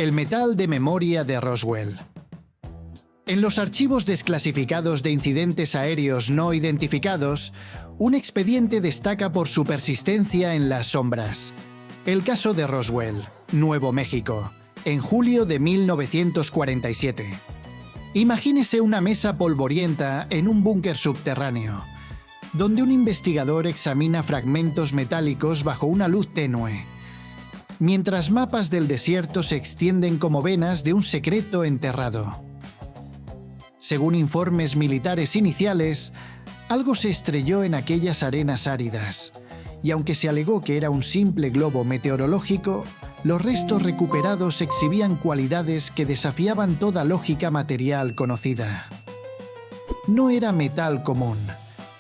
El metal de memoria de Roswell. En los archivos desclasificados de incidentes aéreos no identificados, un expediente destaca por su persistencia en las sombras. El caso de Roswell, Nuevo México, en julio de 1947. Imagínese una mesa polvorienta en un búnker subterráneo, donde un investigador examina fragmentos metálicos bajo una luz tenue, mientras mapas del desierto se extienden como venas de un secreto enterrado. Según informes militares iniciales, algo se estrelló en aquellas arenas áridas, y aunque se alegó que era un simple globo meteorológico, los restos recuperados exhibían cualidades que desafiaban toda lógica material conocida. No era metal común,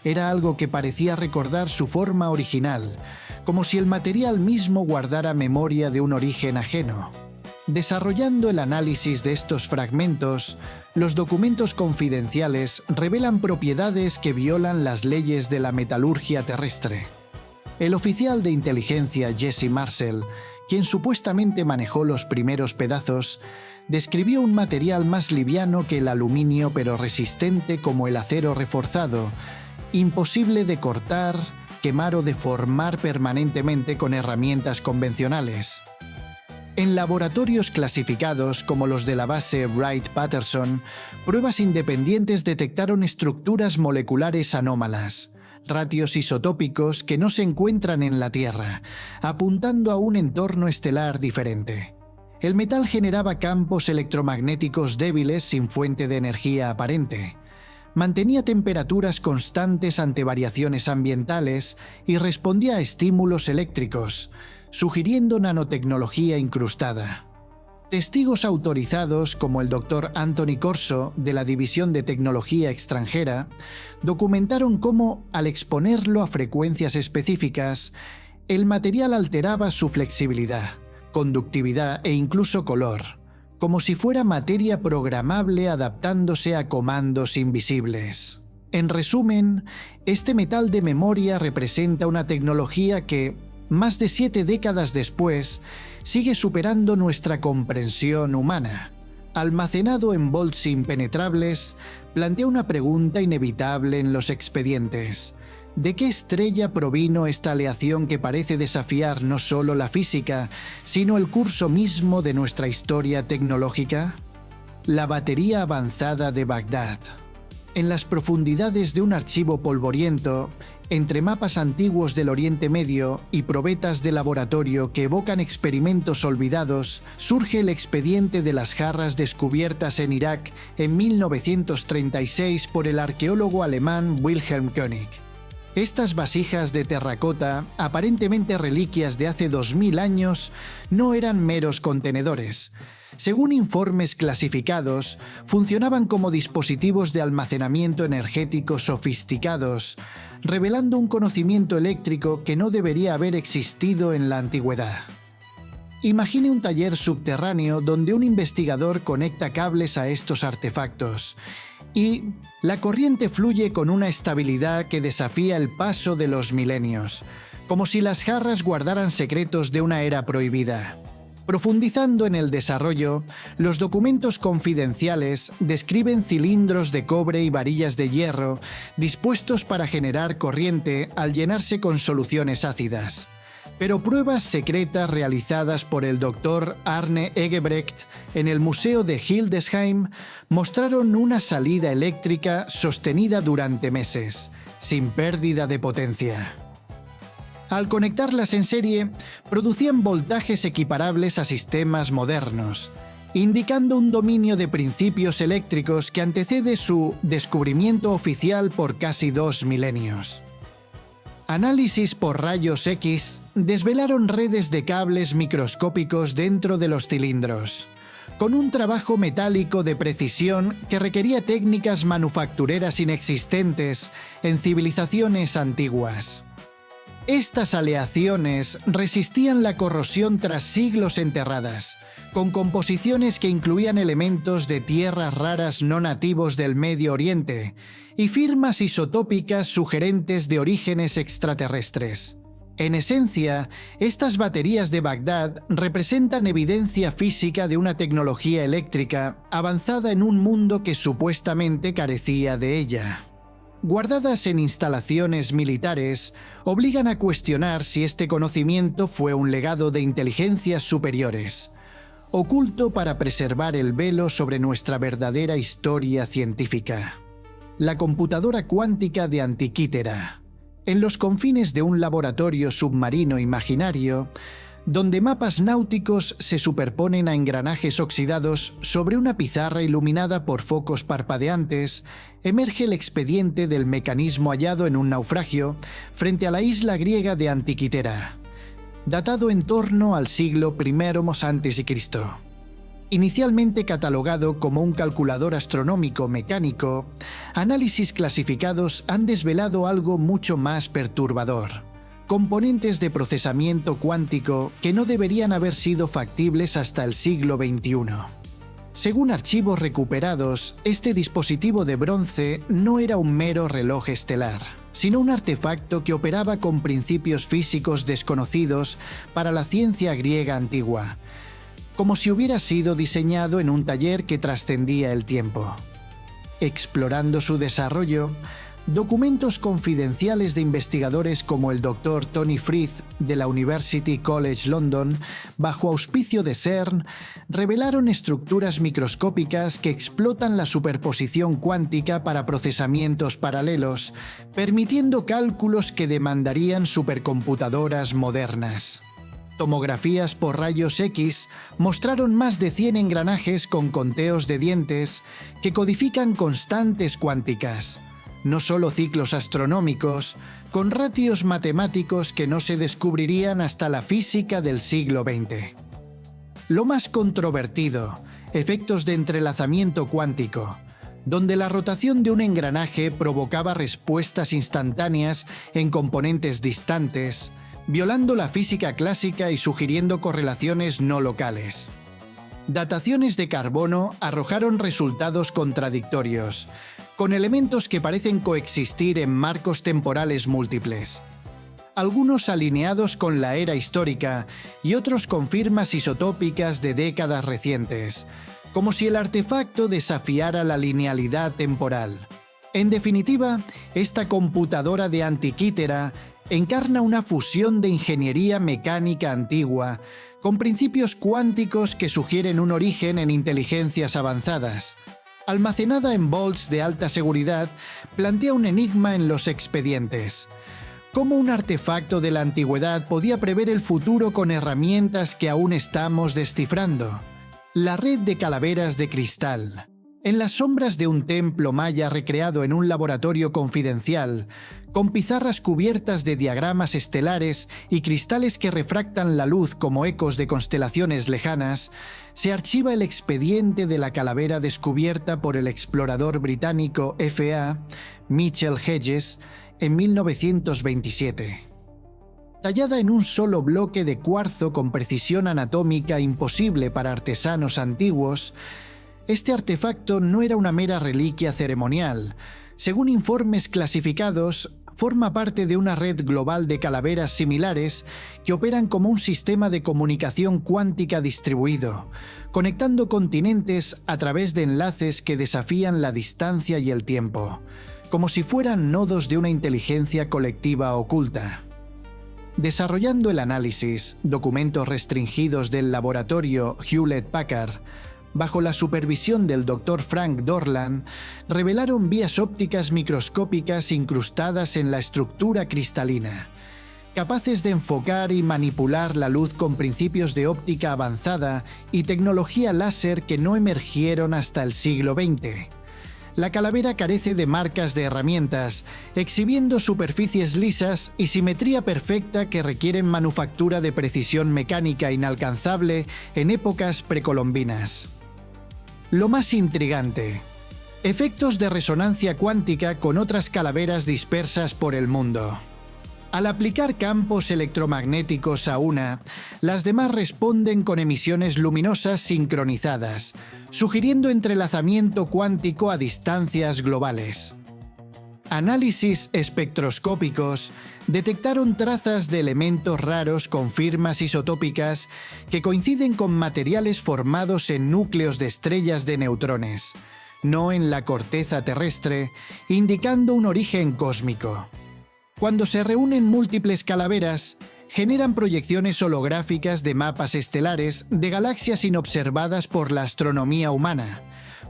era algo que parecía recordar su forma original, como si el material mismo guardara memoria de un origen ajeno. Desarrollando el análisis de estos fragmentos, los documentos confidenciales revelan propiedades que violan las leyes de la metalurgia terrestre. El oficial de inteligencia Jesse Marcel, quien supuestamente manejó los primeros pedazos, describió un material más liviano que el aluminio pero resistente como el acero reforzado, imposible de cortar, quemar o deformar permanentemente con herramientas convencionales. En laboratorios clasificados como los de la base Wright-Patterson, pruebas independientes detectaron estructuras moleculares anómalas, ratios isotópicos que no se encuentran en la Tierra, apuntando a un entorno estelar diferente. El metal generaba campos electromagnéticos débiles sin fuente de energía aparente. Mantenía temperaturas constantes ante variaciones ambientales y respondía a estímulos eléctricos, sugiriendo nanotecnología incrustada. Testigos autorizados como el Dr. Anthony Corso, de la División de Tecnología Extranjera, documentaron cómo, al exponerlo a frecuencias específicas, el material alteraba su flexibilidad, conductividad e incluso color, como si fuera materia programable adaptándose a comandos invisibles. En resumen, este metal de memoria representa una tecnología que, más de 7 décadas después, sigue superando nuestra comprensión humana. Almacenado en volts impenetrables, plantea una pregunta inevitable en los expedientes. ¿De qué estrella provino esta aleación que parece desafiar no solo la física, sino el curso mismo de nuestra historia tecnológica? La batería avanzada de Bagdad. En las profundidades de un archivo polvoriento, entre mapas antiguos del Oriente Medio y probetas de laboratorio que evocan experimentos olvidados, surge el expediente de las jarras descubiertas en Irak en 1936 por el arqueólogo alemán Wilhelm König. Estas vasijas de terracota, aparentemente reliquias de hace 2000 años, no eran meros contenedores. Según informes clasificados, funcionaban como dispositivos de almacenamiento energético sofisticados, revelando un conocimiento eléctrico que no debería haber existido en la antigüedad. Imagine un taller subterráneo donde un investigador conecta cables a estos artefactos y la corriente fluye con una estabilidad que desafía el paso de los milenios, como si las jarras guardaran secretos de una era prohibida. Profundizando en el desarrollo, los documentos confidenciales describen cilindros de cobre y varillas de hierro dispuestos para generar corriente al llenarse con soluciones ácidas. Pero pruebas secretas realizadas por el Dr. Arne Egebrecht en el Museo de Hildesheim mostraron una salida eléctrica sostenida durante meses, sin pérdida de potencia. Al conectarlas en serie, producían voltajes equiparables a sistemas modernos, indicando un dominio de principios eléctricos que antecede su descubrimiento oficial por casi 2 milenios. Análisis por rayos X desvelaron redes de cables microscópicos dentro de los cilindros, con un trabajo metálico de precisión que requería técnicas manufactureras inexistentes en civilizaciones antiguas. Estas aleaciones resistían la corrosión tras siglos enterradas, con composiciones que incluían elementos de tierras raras no nativos del Medio Oriente y firmas isotópicas sugerentes de orígenes extraterrestres. En esencia, estas baterías de Bagdad representan evidencia física de una tecnología eléctrica avanzada en un mundo que supuestamente carecía de ella. Guardadas en instalaciones militares, obligan a cuestionar si este conocimiento fue un legado de inteligencias superiores, oculto para preservar el velo sobre nuestra verdadera historia científica. La computadora cuántica de Antikythera. En los confines de un laboratorio submarino imaginario, donde mapas náuticos se superponen a engranajes oxidados sobre una pizarra iluminada por focos parpadeantes, emerge el expediente del mecanismo hallado en un naufragio frente a la isla griega de Antikythera, datado en torno al siglo I a.C. Inicialmente catalogado como un calculador astronómico mecánico, análisis clasificados han desvelado algo mucho más perturbador: componentes de procesamiento cuántico que no deberían haber sido factibles hasta el siglo XXI. Según archivos recuperados, este dispositivo de bronce no era un mero reloj estelar, sino un artefacto que operaba con principios físicos desconocidos para la ciencia griega antigua, como si hubiera sido diseñado en un taller que trascendía el tiempo. Explorando su desarrollo, documentos confidenciales de investigadores como el Dr. Tony Frith de la University College London, bajo auspicio de CERN, revelaron estructuras microscópicas que explotan la superposición cuántica para procesamientos paralelos, permitiendo cálculos que demandarían supercomputadoras modernas. Tomografías por rayos X mostraron más de 100 engranajes con conteos de dientes que codifican constantes cuánticas, no solo ciclos astronómicos, con ratios matemáticos que no se descubrirían hasta la física del siglo XX. Lo más controvertido: efectos de entrelazamiento cuántico, donde la rotación de un engranaje provocaba respuestas instantáneas en componentes distantes, violando la física clásica y sugiriendo correlaciones no locales. Dataciones de carbono arrojaron resultados contradictorios, con elementos que parecen coexistir en marcos temporales múltiples, algunos alineados con la era histórica y otros con firmas isotópicas de décadas recientes, como si el artefacto desafiara la linealidad temporal. En definitiva, esta computadora de Antikythera encarna una fusión de ingeniería mecánica antigua con principios cuánticos que sugieren un origen en inteligencias avanzadas. Almacenada en vaults de alta seguridad, plantea un enigma en los expedientes: ¿cómo un artefacto de la antigüedad podía prever el futuro con herramientas que aún estamos descifrando? La red de calaveras de cristal. En las sombras de un templo maya recreado en un laboratorio confidencial, con pizarras cubiertas de diagramas estelares y cristales que refractan la luz como ecos de constelaciones lejanas, se archiva el expediente de la calavera descubierta por el explorador británico F.A. Mitchell Hedges en 1927. Tallada en un solo bloque de cuarzo con precisión anatómica imposible para artesanos antiguos, este artefacto no era una mera reliquia ceremonial. Según informes clasificados, forma parte de una red global de calaveras similares que operan como un sistema de comunicación cuántica distribuido, conectando continentes a través de enlaces que desafían la distancia y el tiempo, como si fueran nodos de una inteligencia colectiva oculta. Desarrollando el análisis, documentos restringidos del laboratorio Hewlett-Packard, bajo la supervisión del Dr. Frank Dorland, revelaron vías ópticas microscópicas incrustadas en la estructura cristalina, capaces de enfocar y manipular la luz con principios de óptica avanzada y tecnología láser que no emergieron hasta el siglo XX. La calavera carece de marcas de herramientas, exhibiendo superficies lisas y simetría perfecta que requieren manufactura de precisión mecánica inalcanzable en épocas precolombinas. Lo más intrigante: efectos de resonancia cuántica con otras calaveras dispersas por el mundo. Al aplicar campos electromagnéticos a una, las demás responden con emisiones luminosas sincronizadas, sugiriendo entrelazamiento cuántico a distancias globales. Análisis espectroscópicos detectaron trazas de elementos raros con firmas isotópicas que coinciden con materiales formados en núcleos de estrellas de neutrones, no en la corteza terrestre, indicando un origen cósmico. Cuando se reúnen múltiples calaveras, generan proyecciones holográficas de mapas estelares de galaxias inobservadas por la astronomía humana,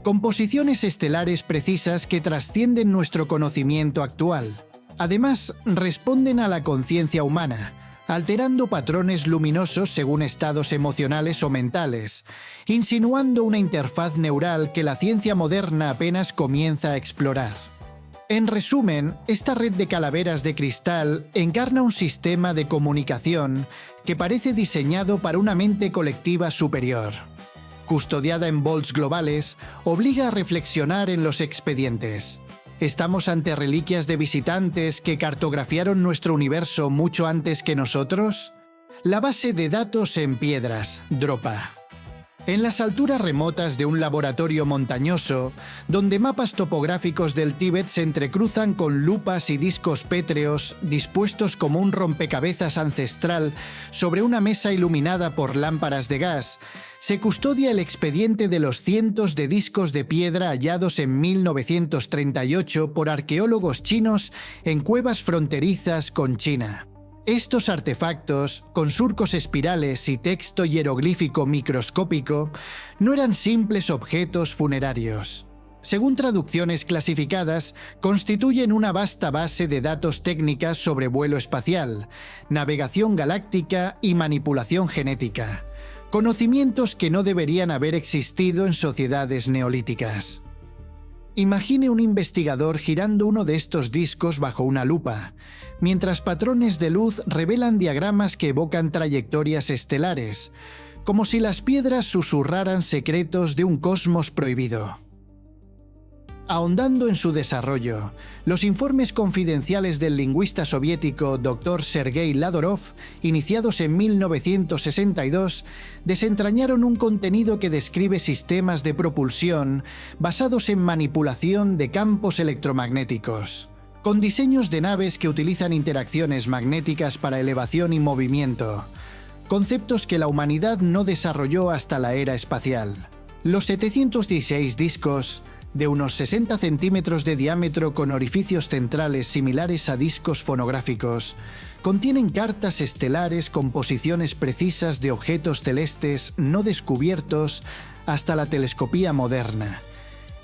composiciones estelares precisas que trascienden nuestro conocimiento actual. Además, responden a la conciencia humana, alterando patrones luminosos según estados emocionales o mentales, insinuando una interfaz neural que la ciencia moderna apenas comienza a explorar. En resumen, esta red de calaveras de cristal encarna un sistema de comunicación que parece diseñado para una mente colectiva superior. Custodiada en volts globales, obliga a reflexionar en los expedientes. ¿Estamos ante reliquias de visitantes que cartografiaron nuestro universo mucho antes que nosotros? La base de datos en piedras, DROPA. En las alturas remotas de un laboratorio montañoso, donde mapas topográficos del Tíbet se entrecruzan con lupas y discos pétreos dispuestos como un rompecabezas ancestral sobre una mesa iluminada por lámparas de gas, se custodia el expediente de los cientos de discos de piedra hallados en 1938 por arqueólogos chinos en cuevas fronterizas con China. Estos artefactos, con surcos espirales y texto hieroglífico microscópico, no eran simples objetos funerarios. Según traducciones clasificadas, constituyen una vasta base de datos técnicas sobre vuelo espacial, navegación galáctica y manipulación genética. Conocimientos que no deberían haber existido en sociedades neolíticas. Imagine un investigador girando uno de estos discos bajo una lupa, mientras patrones de luz revelan diagramas que evocan trayectorias estelares, como si las piedras susurraran secretos de un cosmos prohibido. Ahondando en su desarrollo, los informes confidenciales del lingüista soviético Dr. Sergei Ladorov, iniciados en 1962, desentrañaron un contenido que describe sistemas de propulsión basados en manipulación de campos electromagnéticos, con diseños de naves que utilizan interacciones magnéticas para elevación y movimiento, conceptos que la humanidad no desarrolló hasta la era espacial. Los 716 discos, de unos 60 centímetros de diámetro con orificios centrales similares a discos fonográficos, contienen cartas estelares con posiciones precisas de objetos celestes no descubiertos hasta la telescopía moderna,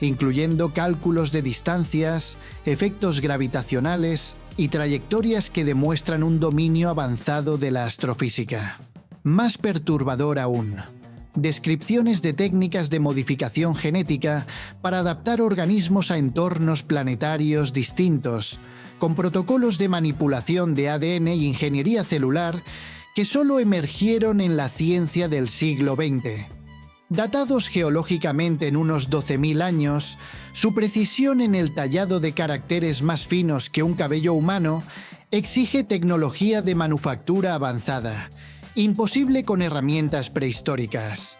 incluyendo cálculos de distancias, efectos gravitacionales y trayectorias que demuestran un dominio avanzado de la astrofísica. Más perturbador aún, descripciones de técnicas de modificación genética para adaptar organismos a entornos planetarios distintos, con protocolos de manipulación de ADN y ingeniería celular que solo emergieron en la ciencia del siglo XX. Datados geológicamente en unos 12.000 años, su precisión en el tallado de caracteres más finos que un cabello humano exige tecnología de manufactura avanzada, imposible con herramientas prehistóricas.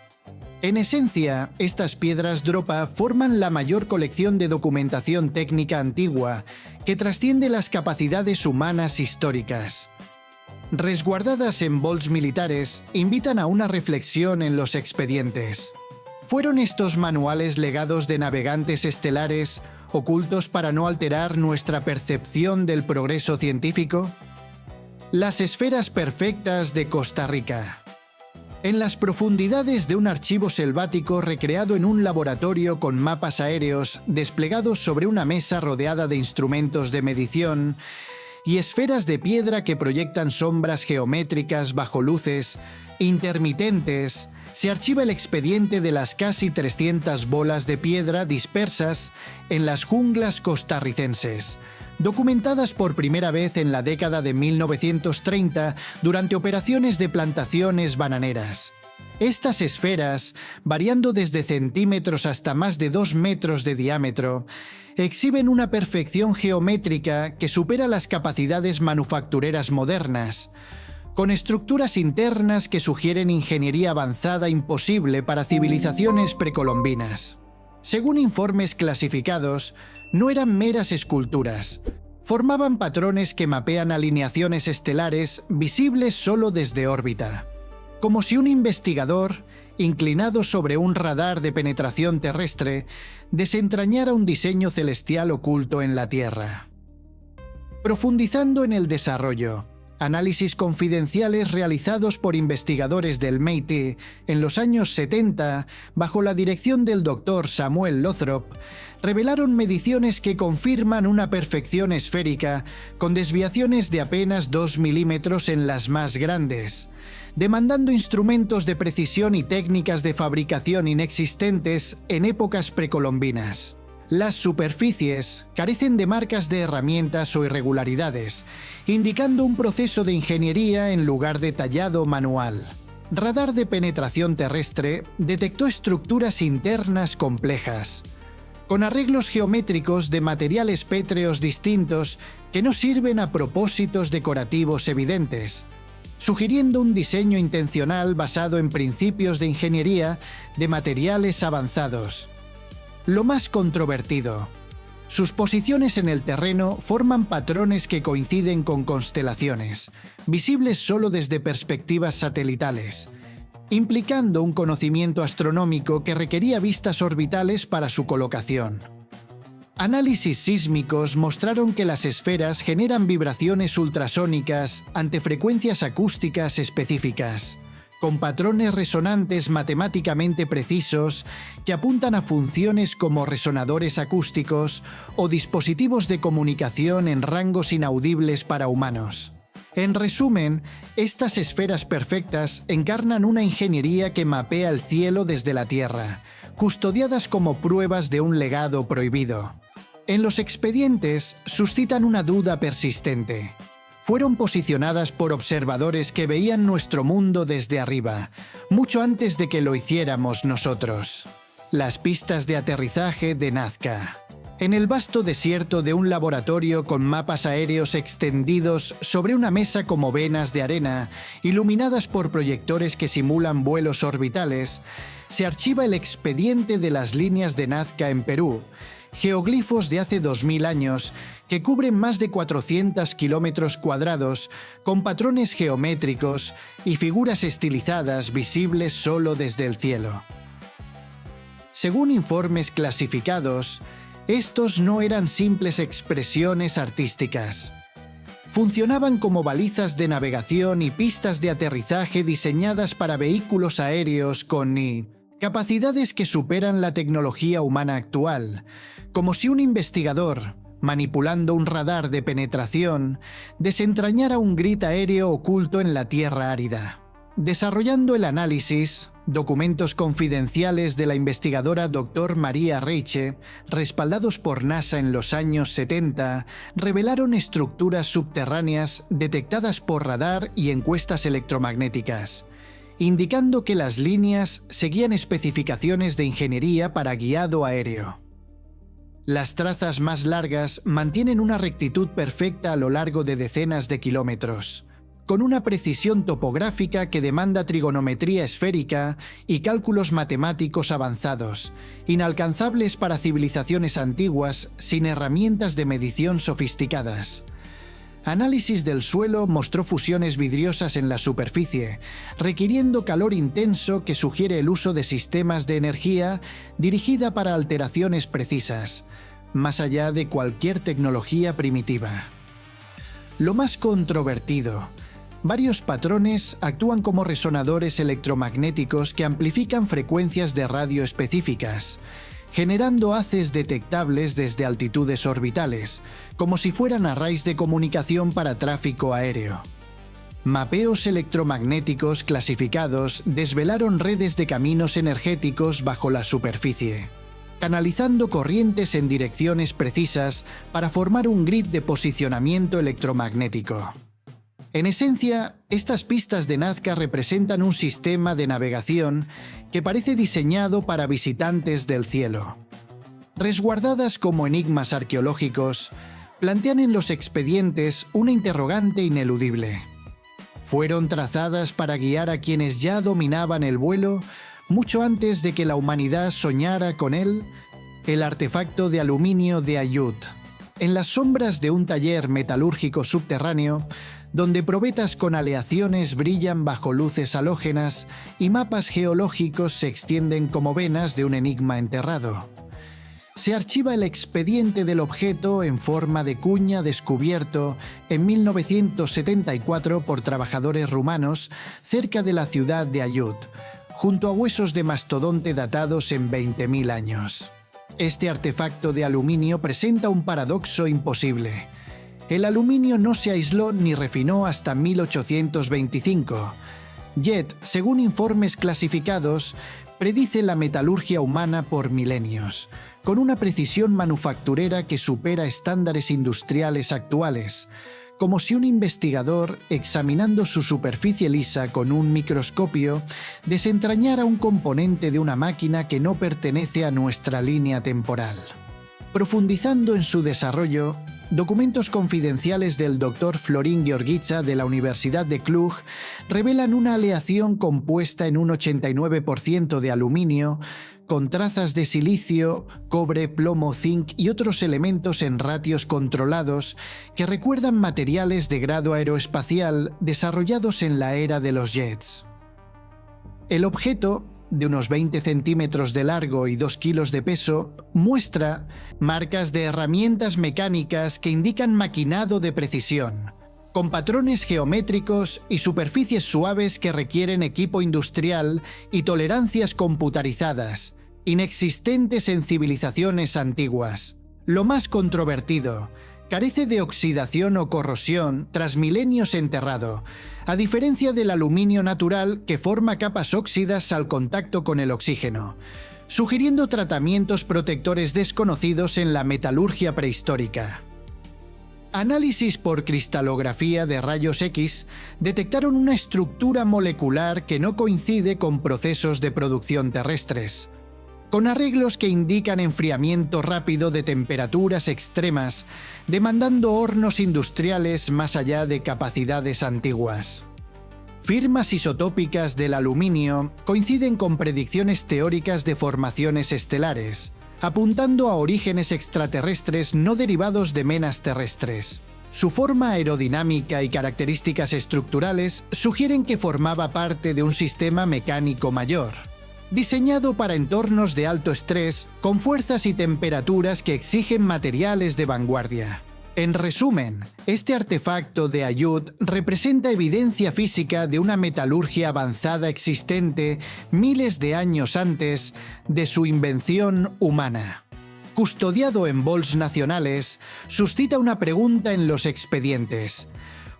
En esencia, estas piedras DROPA forman la mayor colección de documentación técnica antigua que trasciende las capacidades humanas históricas. Resguardadas en volts militares, invitan a una reflexión en los expedientes. ¿Fueron estos manuales legados de navegantes estelares ocultos para no alterar nuestra percepción del progreso científico? Las esferas perfectas de Costa Rica. En las profundidades de un archivo selvático recreado en un laboratorio con mapas aéreos desplegados sobre una mesa rodeada de instrumentos de medición y esferas de piedra que proyectan sombras geométricas bajo luces intermitentes, se archiva el expediente de las casi 300 bolas de piedra dispersas en las junglas costarricenses, documentadas por primera vez en la década de 1930 durante operaciones de plantaciones bananeras. Estas esferas, variando desde centímetros hasta más de 2 metros de diámetro, exhiben una perfección geométrica que supera las capacidades manufactureras modernas, con estructuras internas que sugieren ingeniería avanzada imposible para civilizaciones precolombinas. Según informes clasificados, no eran meras esculturas. Formaban patrones que mapean alineaciones estelares visibles solo desde órbita. Como si un investigador, inclinado sobre un radar de penetración terrestre, desentrañara un diseño celestial oculto en la Tierra. Profundizando en el desarrollo, análisis confidenciales realizados por investigadores del MIT en los años 70, bajo la dirección del Dr. Samuel Lothrop, revelaron mediciones que confirman una perfección esférica con desviaciones de apenas 2 milímetros en las más grandes, demandando instrumentos de precisión y técnicas de fabricación inexistentes en épocas precolombinas. Las superficies carecen de marcas de herramientas o irregularidades, indicando un proceso de ingeniería en lugar de tallado manual. Radar de penetración terrestre detectó estructuras internas complejas, con arreglos geométricos de materiales pétreos distintos que no sirven a propósitos decorativos evidentes, sugiriendo un diseño intencional basado en principios de ingeniería de materiales avanzados. Lo más controvertido: sus posiciones en el terreno forman patrones que coinciden con constelaciones, visibles solo desde perspectivas satelitales, implicando un conocimiento astronómico que requería vistas orbitales para su colocación. Análisis sísmicos mostraron que las esferas generan vibraciones ultrasónicas ante frecuencias acústicas específicas, con patrones resonantes matemáticamente precisos que apuntan a funciones como resonadores acústicos o dispositivos de comunicación en rangos inaudibles para humanos. En resumen, estas esferas perfectas encarnan una ingeniería que mapea el cielo desde la Tierra, custodiadas como pruebas de un legado prohibido. En los expedientes suscitan una duda persistente. Fueron posicionadas por observadores que veían nuestro mundo desde arriba, mucho antes de que lo hiciéramos nosotros. Las pistas de aterrizaje de Nazca. En el vasto desierto de un laboratorio con mapas aéreos extendidos sobre una mesa como venas de arena, iluminadas por proyectores que simulan vuelos orbitales, se archiva el expediente de las líneas de Nazca en Perú, geoglifos de hace 2000 años que cubren más de 400 kilómetros cuadrados con patrones geométricos y figuras estilizadas visibles solo desde el cielo. Según informes clasificados, estos no eran simples expresiones artísticas. Funcionaban como balizas de navegación y pistas de aterrizaje diseñadas para vehículos aéreos con capacidades que superan la tecnología humana actual, como si un investigador, manipulando un radar de penetración, desentrañara un grid aéreo oculto en la Tierra árida. Desarrollando el análisis, documentos confidenciales de la investigadora Dr. María Reiche, respaldados por NASA en los años 70, revelaron estructuras subterráneas detectadas por radar y encuestas electromagnéticas, indicando que las líneas seguían especificaciones de ingeniería para guiado aéreo. Las trazas más largas mantienen una rectitud perfecta a lo largo de decenas de kilómetros, con una precisión topográfica que demanda trigonometría esférica y cálculos matemáticos avanzados, inalcanzables para civilizaciones antiguas sin herramientas de medición sofisticadas. Análisis del suelo mostró fusiones vidriosas en la superficie, requiriendo calor intenso que sugiere el uso de sistemas de energía dirigida para alteraciones precisas, más allá de cualquier tecnología primitiva. Lo más controvertido: varios patrones actúan como resonadores electromagnéticos que amplifican frecuencias de radio específicas, generando haces detectables desde altitudes orbitales, como si fueran arrays de comunicación para tráfico aéreo. Mapeos electromagnéticos clasificados desvelaron redes de caminos energéticos bajo la superficie, canalizando corrientes en direcciones precisas para formar un grid de posicionamiento electromagnético. En esencia, estas pistas de Nazca representan un sistema de navegación que parece diseñado para visitantes del cielo. Resguardadas como enigmas arqueológicos, plantean en los expedientes una interrogante ineludible. ¿Fueron trazadas para guiar a quienes ya dominaban el vuelo mucho antes de que la humanidad soñara con él? el artefacto de aluminio de Ayut. En las sombras de un taller metalúrgico subterráneo, donde probetas con aleaciones brillan bajo luces halógenas y mapas geológicos se extienden como venas de un enigma enterrado. Se archiva el expediente del objeto en forma de cuña descubierto en 1974 por trabajadores rumanos cerca de la ciudad de Ayut, junto a huesos de mastodonte datados en 20.000 años. Este artefacto de aluminio presenta un paradoxo imposible. El aluminio no se aisló ni refinó hasta 1825. Jet, según informes clasificados, predice la metalurgia humana por milenios, con una precisión manufacturera que supera estándares industriales actuales, como si un investigador, examinando su superficie lisa con un microscopio, desentrañara un componente de una máquina que no pertenece a nuestra línea temporal. Profundizando en su desarrollo, documentos confidenciales del Dr. Florin Gheorghiță de la Universidad de Cluj revelan una aleación compuesta en un 89% de aluminio, con trazas de silicio, cobre, plomo, zinc y otros elementos en ratios controlados que recuerdan materiales de grado aeroespacial desarrollados en la era de los jets. El objeto, de unos 20 centímetros de largo y 2 kilos de peso, muestra marcas de herramientas mecánicas que indican maquinado de precisión, con patrones geométricos y superficies suaves que requieren equipo industrial y tolerancias computarizadas, inexistentes en civilizaciones antiguas. Lo más controvertido, carece de oxidación o corrosión tras milenios enterrado, a diferencia del aluminio natural que forma capas óxidas al contacto con el oxígeno, sugiriendo tratamientos protectores desconocidos en la metalurgia prehistórica. Análisis por cristalografía de rayos X detectaron una estructura molecular que no coincide con procesos de producción terrestres, con arreglos que indican enfriamiento rápido de temperaturas extremas, demandando hornos industriales más allá de capacidades antiguas. Firmas isotópicas del aluminio coinciden con predicciones teóricas de formaciones estelares, apuntando a orígenes extraterrestres no derivados de menas terrestres. Su forma aerodinámica y características estructurales sugieren que formaba parte de un sistema mecánico mayor, diseñado para entornos de alto estrés con fuerzas y temperaturas que exigen materiales de vanguardia. En resumen, este artefacto de Ayut representa evidencia física de una metalurgia avanzada existente miles de años antes de su invención humana. Custodiado en bols nacionales, suscita una pregunta en los expedientes.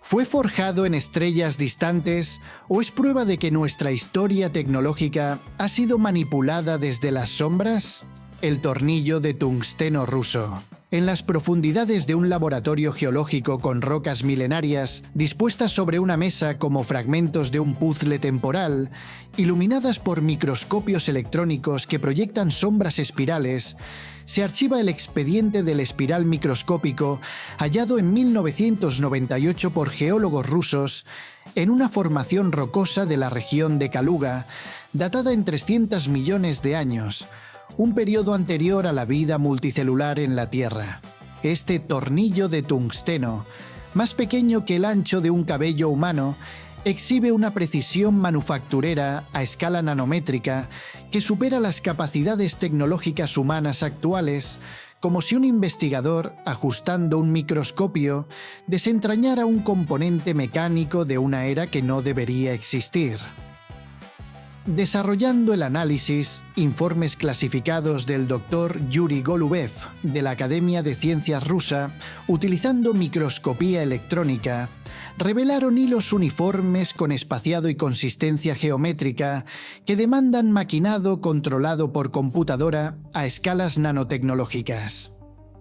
¿Fue forjado en estrellas distantes o es prueba de que nuestra historia tecnológica ha sido manipulada desde las sombras? El tornillo de tungsteno ruso. En las profundidades de un laboratorio geológico con rocas milenarias dispuestas sobre una mesa como fragmentos de un puzzle temporal, iluminadas por microscopios electrónicos que proyectan sombras espirales, se archiva el expediente del espiral microscópico hallado en 1998 por geólogos rusos en una formación rocosa de la región de Kaluga, datada en 300 millones de años, un periodo anterior a la vida multicelular en la Tierra. Este tornillo de tungsteno, más pequeño que el ancho de un cabello humano, exhibe una precisión manufacturera a escala nanométrica que supera las capacidades tecnológicas humanas actuales, como si un investigador, ajustando un microscopio, desentrañara un componente mecánico de una era que no debería existir. Desarrollando el análisis, informes clasificados del Dr. Yuri Golubev de la Academia de Ciencias rusa, utilizando microscopía electrónica, revelaron hilos uniformes con espaciado y consistencia geométrica que demandan maquinado controlado por computadora a escalas nanotecnológicas.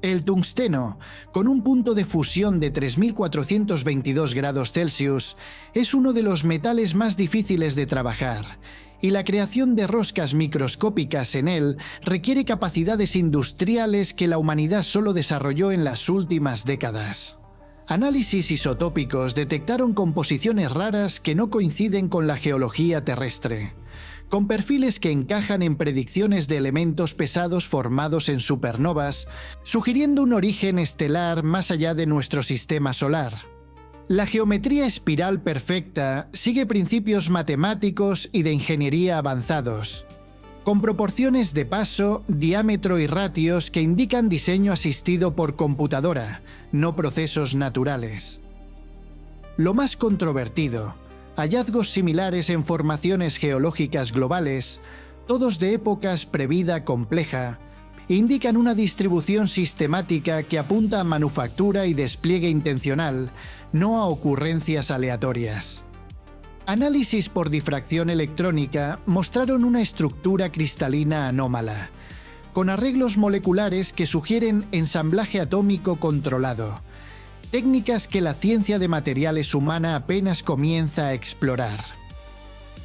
El tungsteno, con un punto de fusión de 3.422 grados Celsius, es uno de los metales más difíciles de trabajar, y la creación de roscas microscópicas en él requiere capacidades industriales que la humanidad solo desarrolló en las últimas décadas. Análisis isotópicos detectaron composiciones raras que no coinciden con la geología terrestre, con perfiles que encajan en predicciones de elementos pesados formados en supernovas, sugiriendo un origen estelar más allá de nuestro sistema solar. La geometría espiral perfecta sigue principios matemáticos y de ingeniería avanzados, con proporciones de paso, diámetro y ratios que indican diseño asistido por computadora, no procesos naturales. Lo más controvertido: hallazgos similares en formaciones geológicas globales, todos de épocas previda compleja, indican una distribución sistemática que apunta a manufactura y despliegue intencional, no a ocurrencias aleatorias. Análisis por difracción electrónica mostraron una estructura cristalina anómala, con arreglos moleculares que sugieren ensamblaje atómico controlado, técnicas que la ciencia de materiales humana apenas comienza a explorar.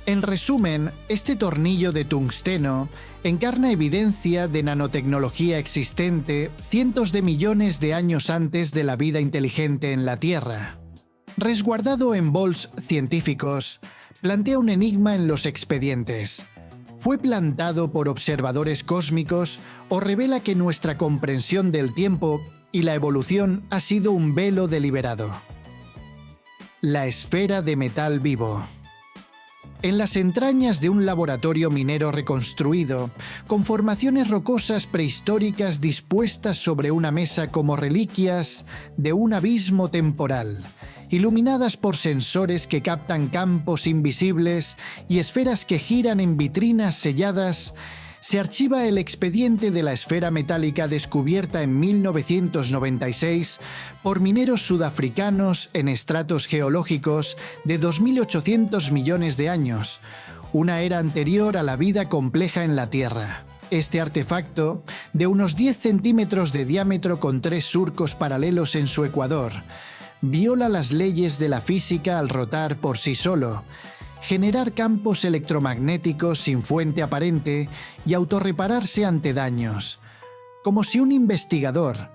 En resumen, este tornillo de tungsteno encarna evidencia de nanotecnología existente cientos de millones de años antes de la vida inteligente en la Tierra. Resguardado en bols científicos, plantea un enigma en los expedientes. ¿Fue plantado por observadores cósmicos o revela que nuestra comprensión del tiempo y la evolución ha sido un velo deliberado? La esfera de metal vivo. En las entrañas de un laboratorio minero reconstruido, con formaciones rocosas prehistóricas dispuestas sobre una mesa como reliquias de un abismo temporal, iluminadas por sensores que captan campos invisibles y esferas que giran en vitrinas selladas, se archiva el expediente de la esfera metálica descubierta en 1996 por mineros sudafricanos en estratos geológicos de 2.800 millones de años, una era anterior a la vida compleja en la Tierra. Este artefacto, de unos 10 centímetros de diámetro con 3 surcos paralelos en su ecuador, viola las leyes de la física al rotar por sí solo, generar campos electromagnéticos sin fuente aparente y autorrepararse ante daños, como si un investigador,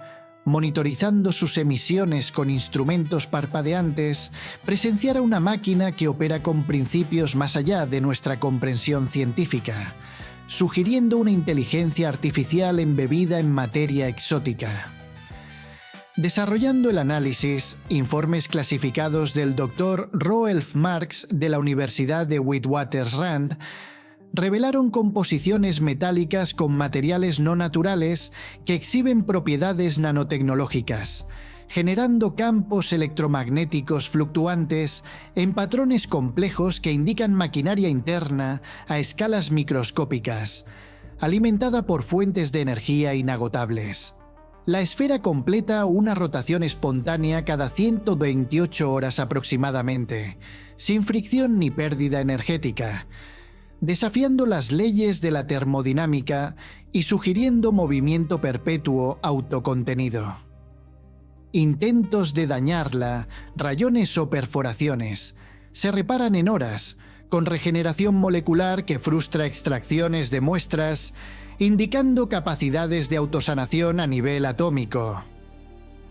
monitorizando sus emisiones con instrumentos parpadeantes, presenciara una máquina que opera con principios más allá de nuestra comprensión científica, sugiriendo una inteligencia artificial embebida en materia exótica. Desarrollando el análisis, informes clasificados del Dr. Roelf Marx de la Universidad de Witwatersrand revelaron composiciones metálicas con materiales no naturales que exhiben propiedades nanotecnológicas, generando campos electromagnéticos fluctuantes en patrones complejos que indican maquinaria interna a escalas microscópicas, alimentada por fuentes de energía inagotables. La esfera completa una rotación espontánea cada 128 horas aproximadamente, sin fricción ni pérdida energética, desafiando las leyes de la termodinámica y sugiriendo movimiento perpetuo autocontenido. Intentos de dañarla, rayones o perforaciones, se reparan en horas, con regeneración molecular que frustra extracciones de muestras, indicando capacidades de autosanación a nivel atómico.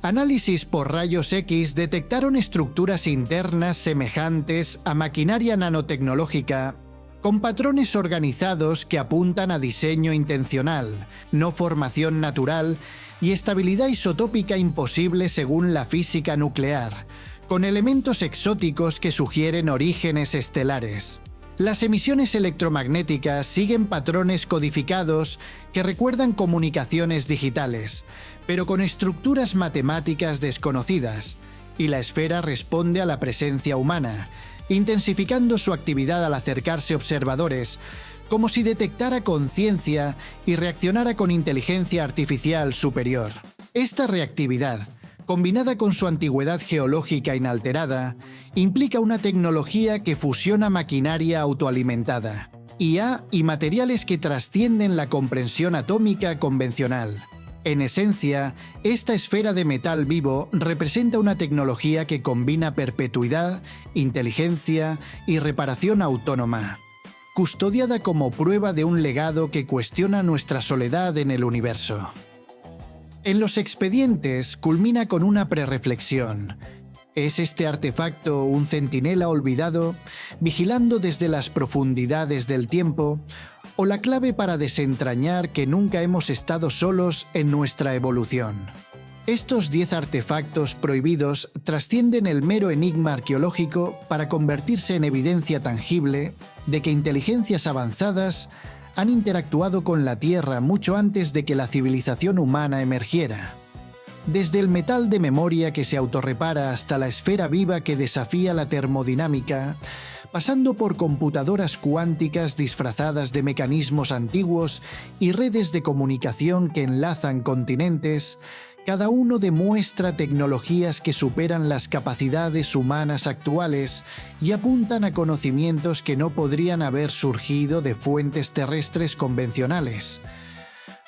Análisis por rayos X detectaron estructuras internas semejantes a maquinaria nanotecnológica, con patrones organizados que apuntan a diseño intencional, no formación natural y estabilidad isotópica imposible según la física nuclear, con elementos exóticos que sugieren orígenes estelares. Las emisiones electromagnéticas siguen patrones codificados que recuerdan comunicaciones digitales, pero con estructuras matemáticas desconocidas, y la esfera responde a la presencia humana, intensificando su actividad al acercarse observadores, como si detectara conciencia y reaccionara con inteligencia artificial superior. Esta reactividad, combinada con su antigüedad geológica inalterada, implica una tecnología que fusiona maquinaria autoalimentada, IA y materiales que trascienden la comprensión atómica convencional. En esencia, esta esfera de metal vivo representa una tecnología que combina perpetuidad, inteligencia y reparación autónoma, custodiada como prueba de un legado que cuestiona nuestra soledad en el universo. En los expedientes culmina con una prereflexión. ¿Es este artefacto un centinela olvidado, vigilando desde las profundidades del tiempo, o la clave para desentrañar que nunca hemos estado solos en nuestra evolución? Estos 10 artefactos prohibidos trascienden el mero enigma arqueológico para convertirse en evidencia tangible de que inteligencias avanzadas han interactuado con la Tierra mucho antes de que la civilización humana emergiera. Desde el metal de memoria que se autorrepara hasta la esfera viva que desafía la termodinámica, pasando por computadoras cuánticas disfrazadas de mecanismos antiguos y redes de comunicación que enlazan continentes, cada uno demuestra tecnologías que superan las capacidades humanas actuales y apuntan a conocimientos que no podrían haber surgido de fuentes terrestres convencionales.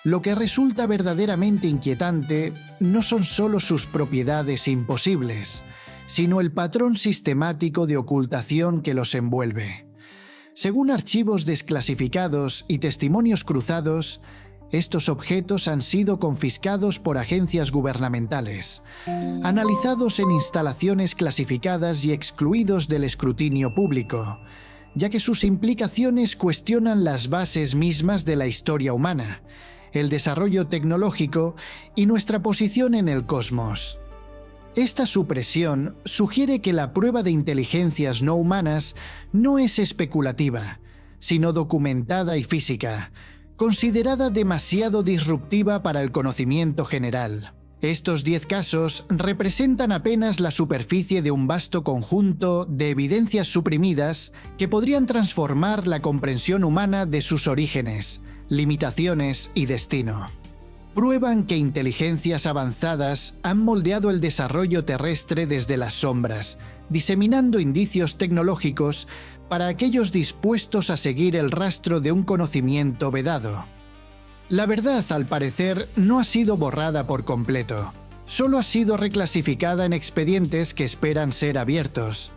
Lo que resulta verdaderamente inquietante no son solo sus propiedades imposibles, sino el patrón sistemático de ocultación que los envuelve. Según archivos desclasificados y testimonios cruzados, estos objetos han sido confiscados por agencias gubernamentales, analizados en instalaciones clasificadas y excluidos del escrutinio público, ya que sus implicaciones cuestionan las bases mismas de la historia humana, el desarrollo tecnológico y nuestra posición en el cosmos. Esta supresión sugiere que la prueba de inteligencias no humanas no es especulativa, sino documentada y física, considerada demasiado disruptiva para el conocimiento general. Estos 10 casos representan apenas la superficie de un vasto conjunto de evidencias suprimidas que podrían transformar la comprensión humana de sus orígenes, limitaciones y destino. Prueban que inteligencias avanzadas han moldeado el desarrollo terrestre desde las sombras, diseminando indicios tecnológicos para aquellos dispuestos a seguir el rastro de un conocimiento vedado. La verdad, al parecer, no ha sido borrada por completo. Solo ha sido reclasificada en expedientes que esperan ser abiertos.